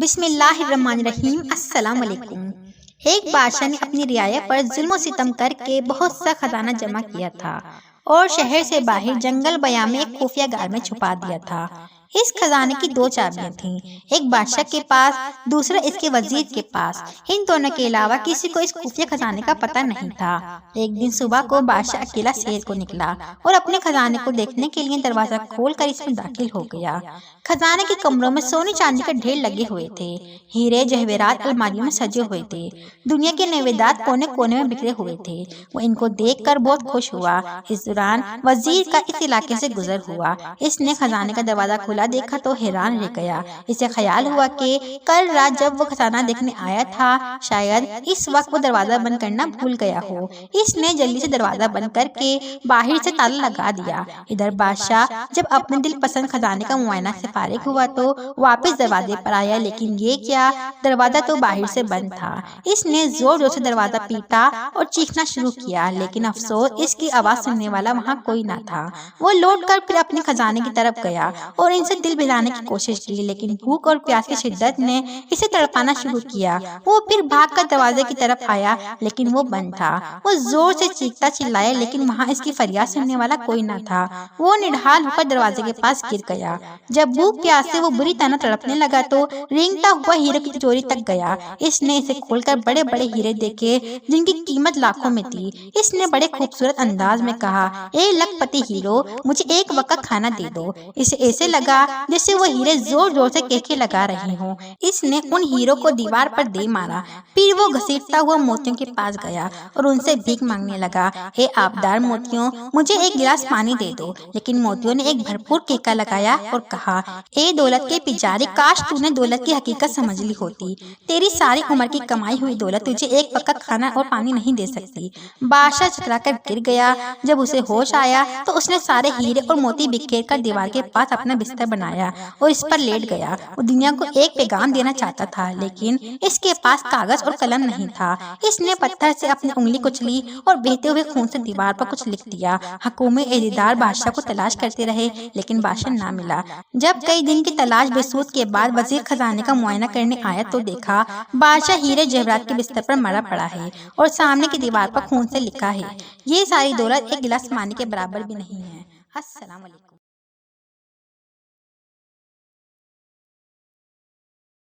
بسم اللہ الرحمن الرحیم۔ السلام علیکم۔ ایک بادشاہ نے اپنی رعایا پر ظلم و ستم کر کے بہت سا خزانہ جمع کیا تھا اور شہر سے باہر جنگل بیاں میں ایک خفیہ غار میں چھپا دیا تھا۔ اس خزانے کی دو چابیاں تھیں، ایک بادشاہ کے پاس، دوسرا اس کے وزیر کے پاس۔ ان دونوں کے علاوہ کسی کو اس خفیہ خزانے کا پتہ نہیں تھا۔ ایک دن صبح کو بادشاہ اکیلا سیر کو نکلا اور اپنے خزانے کو دیکھنے کے لیے دروازہ کھول کر اس میں داخل ہو گیا۔ خزانے کے کمروں میں سونے چاندی کا ڈھیر لگے ہوئے تھے، ہیرے جواہرات الماریوں میں سجے ہوئے تھے، دنیا کے نویدات کونے کونے میں بکھرے ہوئے تھے۔ وہ ان کو دیکھ کر بہت خوش ہوا۔ اس دوران وزیر کا اس علاقے سے گزر ہوا۔ اس نے خزانے کا دروازہ کھلا دیکھا تو حیران رہ گیا۔ اسے خیال ہوا کہ کل رات جب وہ خزانہ دیکھنے آیا تھا شاید اس وقت وہ دروازہ بند کرنا بھول گیا ہو۔ اس نے جلدی سے دروازہ بند کر کے باہر سے تالا لگا دیا۔ ادھر بادشاہ جب اپنے دل پسند خزانے کا معائنہ سے فارغ ہوا تو واپس دروازے پر آیا، لیکن یہ کیا، دروازہ تو باہر سے بند تھا۔ اس نے زور زور سے دروازہ پیٹا اور چیخنا شروع کیا، لیکن افسوس اس کی آواز سننے والا وہاں کوئی نہ تھا۔ وہ لوٹ کر پھر اپنے خزانے کی طرف گیا اور ان سے دل بہلانے کی کوشش کی، لیکن بھوک اور پیاس کی شدت نے اسے تڑپانا شروع کیا۔ وہ پھر بھاگ کر دروازے کی طرف آیا، لیکن وہ بند تھا۔ وہ زور سے چیختا چلایا، لیکن وہاں اس کی فریاد سننے والا کوئی نہ تھا۔ وہ نڈھال ہو کر دروازے کے پاس گر گیا۔ جب بھوک پیاس سے وہ بری طرح تڑپنے لگا تو رینگتا ہوا ہیرے کی تجوری تک گیا۔ اس نے اسے کھول کر بڑے بڑے ہیرے دیکھے جن کی قیمت لاکھوں میں تھی۔ اس نے بڑے خوبصورت انداز میں کہا، اے لکھ پتی ہیرو، مجھے ایک وقت کھانا دے دو۔ اسے ایسے لگا جیسے وہ ہیرے زور زور سے کہکے لگا رہے ہوں۔ اس نے ان ہیروں کو دیوار پر دے مارا۔ پھر وہ گھسیٹتا ہوا موتیوں کے پاس گیا اور ان سے بھیک مانگنے لگا، اے آبدار موتیوں، مجھے ایک گلاس پانی دے دو۔ لیکن موتیوں نے ایک بھرپور کہکا لگایا اور کہا، اے دولت کے پجاری، کاش تو نے دولت کی حقیقت سمجھ لی ہوتی۔ تیری ساری عمر کی کمائی ہوئی دولت تجھے ایک وقت کھانا اور پانی نہیں دے سکتی۔ بادشاہ چکرا کر گر گیا۔ جب اسے ہوش آیا تو اس نے سارے ہیرے اور موتی بکھیر کر دیوار کے پاس اپنا بستر بنایا اور اس پر لیٹ گیا۔ وہ دنیا کو ایک پیغام دینا چاہتا تھا، لیکن اس کے پاس کاغذ اور قلم نہیں تھا۔ اس نے پتھر سے اپنی انگلی کچلی اور بہتے ہوئے خون سے دیوار پر کچھ لکھ دیا۔ حکومت عہدیدار بادشاہ کو تلاش کرتے رہے، لیکن بادشاہ نہ ملا۔ جب کئی دن کی تلاش بے سود کے بعد وزیر خزانے کا معائنہ کرنے آیا تو دیکھا بادشاہ ہیرے جواہرات کے بستر پر مرا پڑا ہے اور سامنے کی دیوار پر خون سے لکھا ہے، یہ ساری دولت ایک گلاس پانی کے برابر بھی نہیں ہے۔ السلام علیکم۔